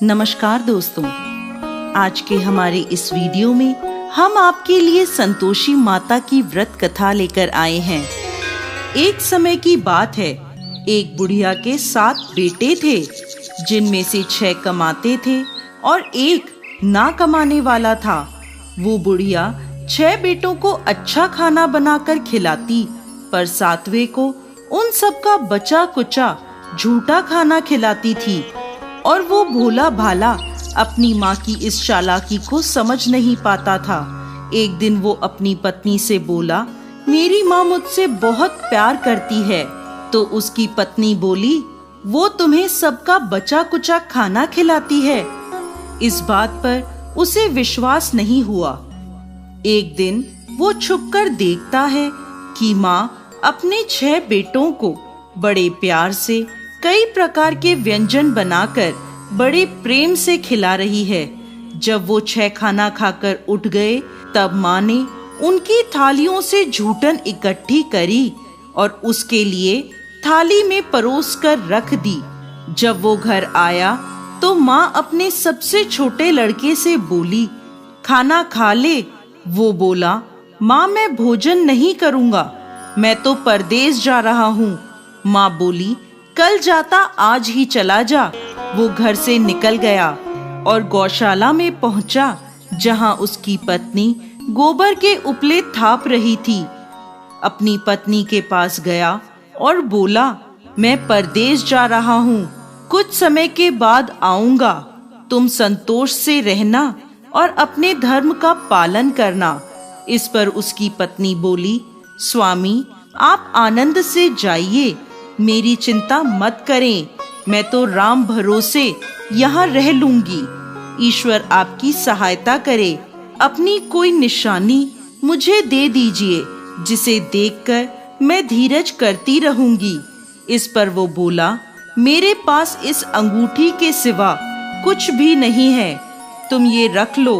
नमस्कार दोस्तों, आज के हमारे इस वीडियो में हम आपके लिए संतोषी माता की व्रत कथा लेकर आए हैं। एक समय की बात है, एक बुढ़िया के 7 बेटे थे, जिनमें से 6 कमाते थे और एक ना कमाने वाला था। वो बुढ़िया 6 बेटों को अच्छा खाना बनाकर खिलाती, पर 7वें को उन सब का बचा कुचा झूठा खाना खिलाती थी। और वो भोला भाला अपनी माँ की इस चालाकी को समझ नहीं पाता था। एक दिन वो अपनी पत्नी से बोला, मेरी माँ मुझसे बहुत प्यार करती है। तो उसकी पत्नी बोली, वो तुम्हें सबका बचा कुचा खाना खिलाती है। इस बात पर उसे विश्वास नहीं हुआ। एक दिन वो छुपकर देखता है कि माँ अपने 6 बेटों को बड़े प्यार से कई प्रकार के व्यंजन बनाकर बड़े प्रेम से खिला रही है। जब वो 6 खाना खाकर उठ गए, तब माँ ने उनकी थालियों से झूठन इकट्ठी करी और उसके लिए थाली में परोस कर रख दी। जब वो घर आया तो माँ अपने सबसे छोटे लड़के से बोली, खाना खा ले। वो बोला, माँ मैं भोजन नहीं करूँगा, मैं तो परदेश जा रहा हूँ। माँ बोली, कल जाता आज ही चला जा। वो घर से निकल गया और गौशाला में पहुंचा, जहां उसकी पत्नी गोबर के उपले थाप रही थी। अपनी पत्नी के पास गया और बोला, मैं परदेश जा रहा हूँ, कुछ समय के बाद आऊंगा। तुम संतोष से रहना और अपने धर्म का पालन करना। इस पर उसकी पत्नी बोली, स्वामी आप आनंद से जाइए, मेरी चिंता मत करें, मैं तो राम भरोसे यहाँ रह लूंगी। ईश्वर आपकी सहायता करे। अपनी कोई निशानी मुझे दे दीजिए, जिसे देखकर मैं धीरज करती रहूंगी। इस पर वो बोला, मेरे पास इस अंगूठी के सिवा कुछ भी नहीं है, तुम ये रख लो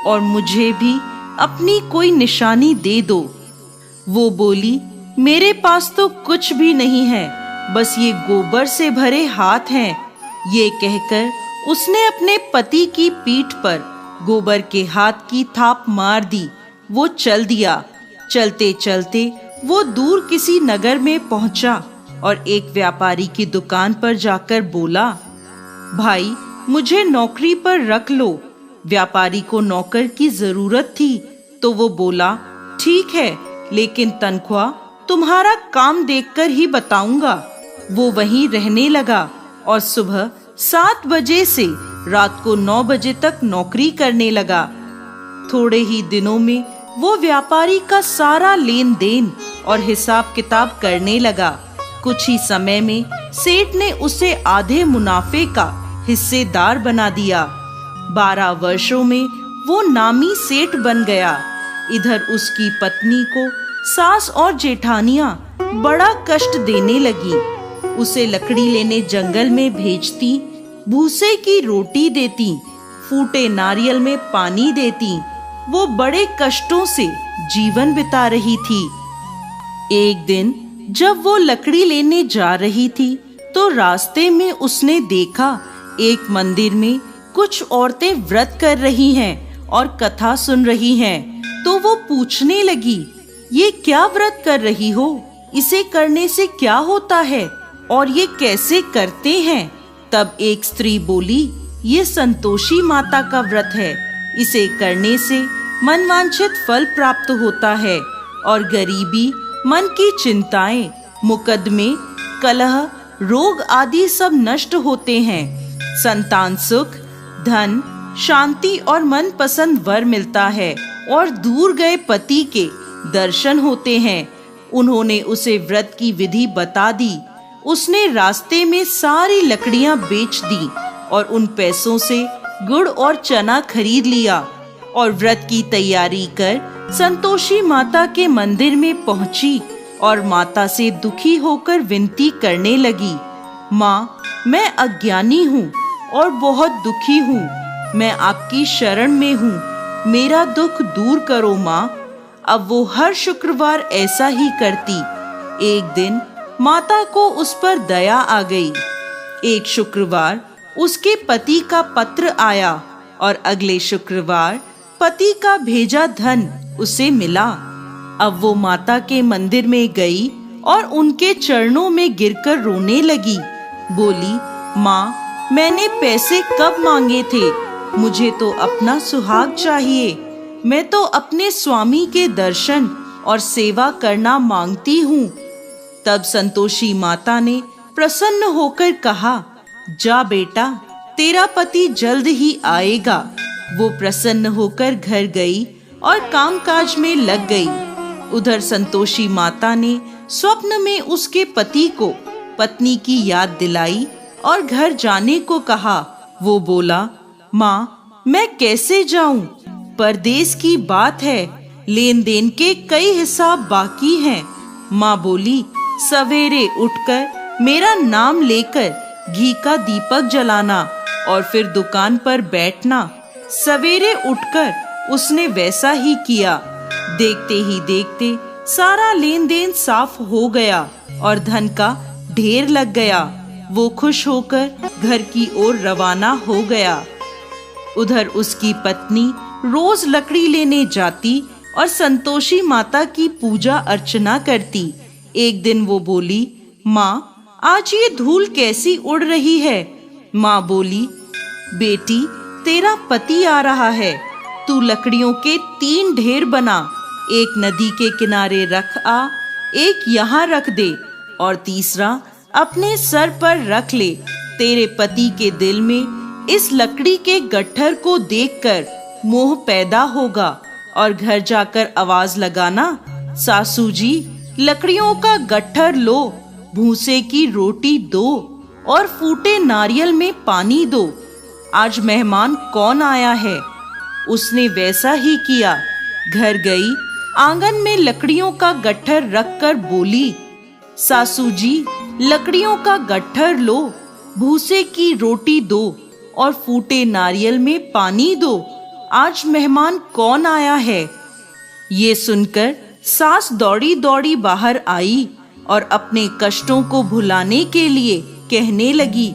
और मुझे भी अपनी कोई निशानी दे दो। वो बोली, मेरे पास तो कुछ भी नहीं है, बस ये गोबर से भरे हाथ हैं। ये कहकर उसने अपने पति की पीठ पर गोबर के हाथ की थाप मार दी। वो चल दिया। चलते चलते वो दूर किसी नगर में पहुंचा और एक व्यापारी की दुकान पर जाकर बोला, भाई मुझे नौकरी पर रख लो। व्यापारी को नौकर की जरूरत थी, तो वो बोला, ठीक है, लेकिन तनख्वाह तुम्हारा काम देखकर ही बताऊंगा। वो वहीं रहने लगा और सुबह 7 बजे से रात को 9 बजे तक नौकरी करने लगा। थोड़े ही दिनों में वो व्यापारी का सारा लेन देन और हिसाब किताब करने लगा। कुछ ही समय में सेठ ने उसे आधे मुनाफे का हिस्सेदार बना दिया। 12 वर्षों में वो नामी सेठ बन गया। इधर उसकी पत्नी को सास और जेठानियां बड़ा कष्ट देने लगी। उसे लकड़ी लेने जंगल में भेजती, भूसे की रोटी देती, फूटे नारियल में पानी देती। वो बड़े कष्टों से जीवन बिता रही थी। एक दिन जब वो लकड़ी लेने जा रही थी, तो रास्ते में उसने देखा एक मंदिर में कुछ औरतें व्रत कर रही हैं और कथा सुन रही हैं। तो वो पूछने लगी, ये क्या व्रत कर रही हो? इसे करने से क्या होता है और ये कैसे करते हैं? तब एक स्त्री बोली, ये संतोषी माता का व्रत है, इसे करने से मनवांछित फल प्राप्त होता है और गरीबी, मन की चिंताएं, मुकदमे, कलह, रोग आदि सब नष्ट होते हैं। संतान सुख, धन, शांति और मन पसंद वर मिलता है और दूर गए पति के दर्शन होते हैं। उन्होंने उसे व्रत की विधि बता दी। उसने रास्ते में सारी लकड़ियां बेच दी और उन पैसों से गुड़ और चना खरीद लिया और व्रत की तैयारी कर संतोषी माता के मंदिर में पहुंची और माता से दुखी होकर विनती करने लगी, माँ मैं अज्ञानी हूँ और बहुत दुखी हूँ, मैं आपकी शरण में हूँ, मेरा दुख दूर करो माँ। अब वो हर शुक्रवार ऐसा ही करती। एक दिन माता को उस पर दया आ गई। एक शुक्रवार उसके पति का पत्र आया और अगले शुक्रवार पति का भेजा धन उसे मिला। अब वो माता के मंदिर में गई और उनके चरणों में गिरकर रोने लगी। बोली, माँ, मैंने पैसे कब मांगे थे? मुझे तो अपना सुहाग चाहिए। मैं तो अपने स्वामी के दर्शन और सेवा करना मांगती हूँ। तब संतोषी माता ने प्रसन्न होकर कहा, जा बेटा, तेरा पति जल्द ही आएगा। वो प्रसन्न होकर घर गई और कामकाज में लग गई। उधर संतोषी माता ने स्वप्न में उसके पति को पत्नी की याद दिलाई और घर जाने को कहा। वो बोला, माँ, मैं कैसे जाऊं? परदेश की बात है, लेन देन के कई हिसाब बाकी हैं। माँ बोली, सवेरे उठकर मेरा नाम लेकर घी का दीपक जलाना और फिर दुकान पर बैठना। सवेरे उठकर उसने वैसा ही किया। देखते ही देखते सारा लेन देन साफ हो गया और धन का ढेर लग गया। वो खुश होकर घर की ओर रवाना हो गया। उधर उसकी पत्नी रोज लकड़ी लेने जाती और संतोषी माता की पूजा अर्चना करती। एक दिन वो बोली, माँ, आज ये धूल कैसी उड़ रही है? माँ बोली, बेटी, तेरा पति आ रहा है। तू लकड़ियों के 3 ढेर बना, एक नदी के किनारे रख आ, एक यहाँ रख दे और तीसरा अपने सर पर रख ले। तेरे पति के दिल में इस लकड़ी के गट्ठर को देखकर मोह पैदा होगा और घर जाकर आवाज लगाना, सासू जी, लकड़ियों का गट्ठर लो, भूसे की रोटी दो और फूटे नारियल में पानी दो। आज मेहमान कौन आया है? उसने वैसा ही किया। घर गई, आंगन में लकड़ियों का गट्ठर रखकर बोली, सासू जी, लकड़ियों का गट्ठर लो, भूसे की रोटी दो और फूटे नारियल में पानी दो। आज मेहमान कौन आया है? ये सुनकर सास दौड़ी दौड़ी बाहर आई और अपने कष्टों को भुलाने के लिए कहने लगी,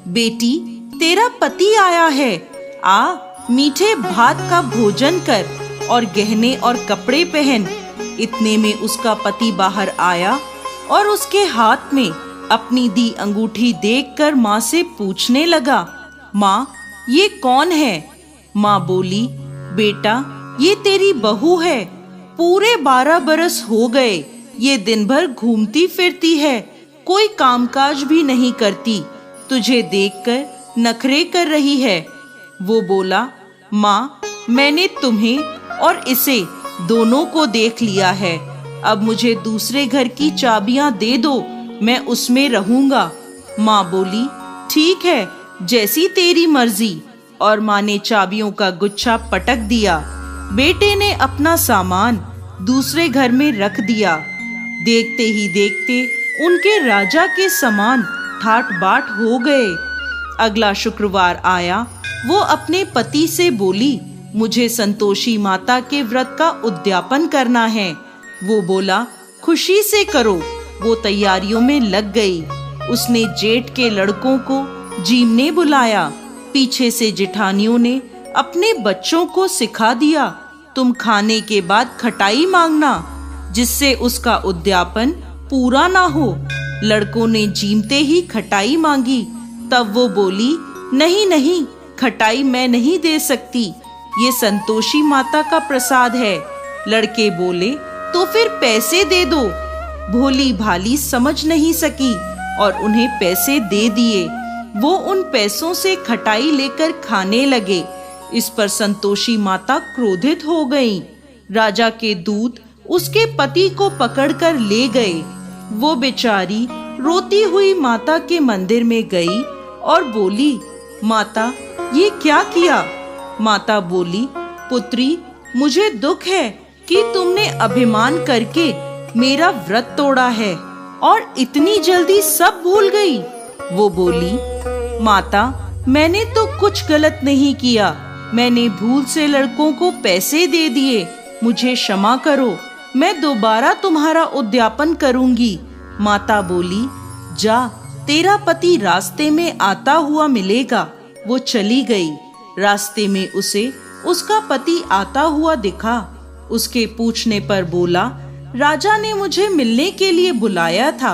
बेटी, तेरा पति आया है। आ, मीठे भात का भोजन कर और गहने और कपड़े पहन। इतने में उसका पति बाहर आया और उसके हाथ में अपनी दी अंगूठी देखकर माँ से पूछने लगा, माँ, ये कौन है? माँ बोली, बेटा, ये तेरी बहू है। पूरे 12 बरस हो गए ये दिन भर घूमती फिरती है, कोई कामकाज भी नहीं करती। तुझे देखकर नखरे कर रही है। वो बोला, माँ, मैंने तुम्हें और इसे दोनों को देख लिया है। अब मुझे दूसरे घर की चाबियां दे दो, मैं उसमें रहूंगा। माँ बोली, ठीक है, जैसी तेरी मर्जी। और माँ ने चाबियों का गुच्छा पटक दिया। बेटे ने अपना सामान दूसरे घर में रख दिया। देखते ही देखते उनके राजा के समान ठाट बाट हो गए। अगला शुक्रवार आया। वो अपने पति से बोली, मुझे संतोषी माता के व्रत का उद्यापन करना है। वो बोला, खुशी से करो। वो तैयारियों में लग गई। उसने जेठ के लड़कों को जीमने बुलाया। पीछे से जेठानियों ने अपने बच्चों को सिखा दिया, तुम खाने के बाद खटाई मांगना, जिससे उसका उद्यापन पूरा ना हो। लड़कों ने जीमते ही खटाई मांगी। तब वो बोली, नहीं नहीं, खटाई मैं नहीं दे सकती, ये संतोषी माता का प्रसाद है। लड़के बोले, तो फिर पैसे दे दो। भोली भाली समझ नहीं सकी और उन्हें पैसे दे दिए। वो उन पैसों से खटाई लेकर खाने लगे। इस पर संतोषी माता क्रोधित हो गईं। राजा के दूत उसके पति को पकड़कर ले गए। वो बेचारी रोती हुई माता के मंदिर में गई और बोली, माता, ये क्या किया? माता बोली, पुत्री, मुझे दुख है कि तुमने अभिमान करके मेरा व्रत तोड़ा है और इतनी जल्दी सब भूल गई। वो बोली, माता, मैंने तो कुछ गलत नहीं किया। मैंने भूल से लड़कों को पैसे दे दिए। मुझे क्षमा करो, मैं दोबारा तुम्हारा उद्यापन करूंगी। माता बोली, जा, तेरा पति रास्ते में आता हुआ मिलेगा। वो चली गई। रास्ते में उसे उसका पति आता हुआ दिखा। उसके पूछने पर बोला, राजा ने मुझे मिलने के लिए बुलाया था।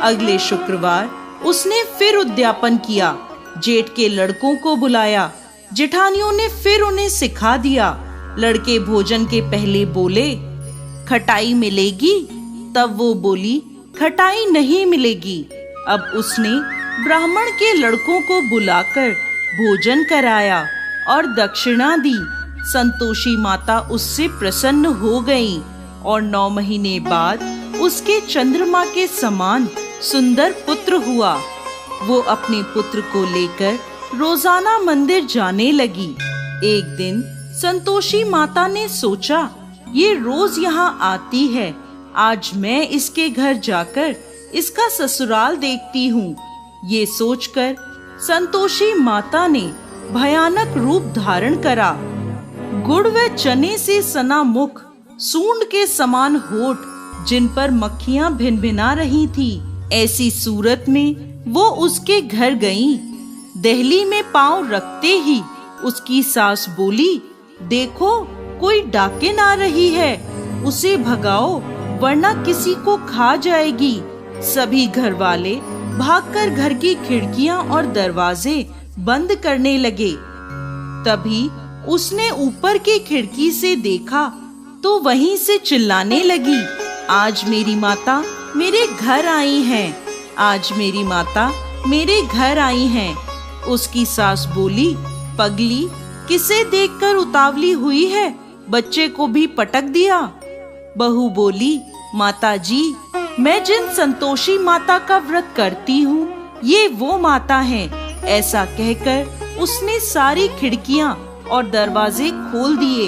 अगले शुक्रवार उसने फिर उद्यापन किया। जेठ के लड़कों को बुलाया। जेठानियों ने फिर उन्हें सिखा दिया। लड़के भोजन के पहले बोले, खटाई मिलेगी? तब वो बोली, खटाई नहीं मिलेगी। अब उसने ब्राह्मण के लड़कों को बुलाकर भोजन कराया और दक्षिणा दी। संतोषी माता उससे प्रसन्न हो गईं और 9 महीने बाद उसके चंद्रमा के समान सुंदर पुत्र हुआ। वो अपने पुत्र को लेकर रोजाना मंदिर जाने लगी। एक दिन संतोषी माता ने सोचा, ये रोज यहाँ आती है, आज मैं इसके घर जाकर इसका ससुराल देखती हूँ। ये सोचकर संतोषी माता ने भयानक रूप धारण करा। गुड़ व चने से सना मुख, सूंड के समान होठ, जिन पर मक्खियां भिनभिना रही थी, ऐसी सूरत में वो उसके घर गईं। दहली में पांव रखते ही उसकी सास बोली, देखो कोई डाकिन आ रही है, उसे भगाओ वरना किसी को खा जाएगी। सभी घर वाले भागकर घर की खिड़कियां और दरवाजे बंद करने लगे। तभी उसने ऊपर की खिड़की से देखा तो वहीं से चिल्लाने लगी, आज मेरी माता मेरे घर आई हैं, आज मेरी माता मेरे घर आई हैं। उसकी सास बोली, पगली, किसे देखकर उतावली हुई है, बच्चे को भी पटक दिया। बहू बोली, माता जी, मैं जिन संतोषी माता का व्रत करती हूँ, ये वो माता हैं। ऐसा कहकर उसने सारी खिड़कियां और दरवाजे खोल दिए।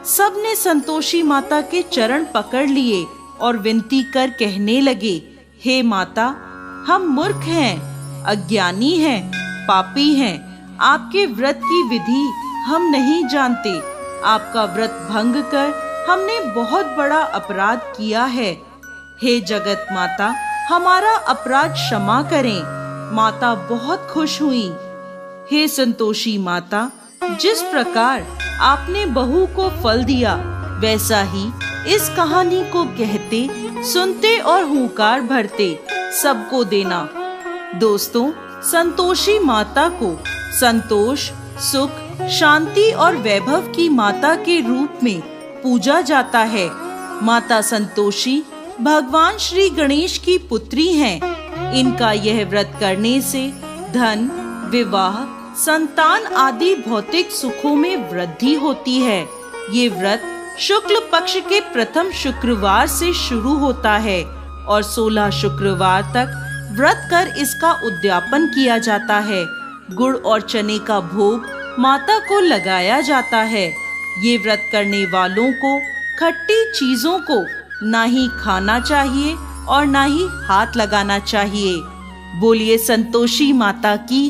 सबने संतोषी माता के चरण पकड़ लिए और विनती कर कहने लगे, हे माता, हम मूर्ख हैं, अज्ञानी हैं, पापी हैं। आपके व्रत की विधि हम नहीं जानते। आपका व्रत भंग कर हमने बहुत बड़ा अपराध किया है। हे जगत माता, हमारा अपराध क्षमा करें। माता बहुत खुश हुई। हे संतोषी माता, जिस प्रकार आपने बहू को फल दिया, वैसा ही इस कहानी को कहते, सुनते और हुंकार भरते सबको देना। दोस्तों, संतोषी माता को संतोष, सुख, शांति और वैभव की माता के रूप में पूजा जाता है। माता संतोषी भगवान श्री गणेश की पुत्री हैं। इनका यह व्रत करने से धन, विवाह, संतान आदि भौतिक सुखों में वृद्धि होती है। ये व्रत शुक्ल पक्ष के प्रथम शुक्रवार से शुरू होता है और 16 शुक्रवार तक व्रत कर इसका उद्यापन किया जाता है। गुड़ और चने का भोग माता को लगाया जाता है। ये व्रत करने वालों को खट्टी चीजों को ना ही खाना चाहिए और ना ही हाथ लगाना चाहिए। बोलिए संतोषी माता की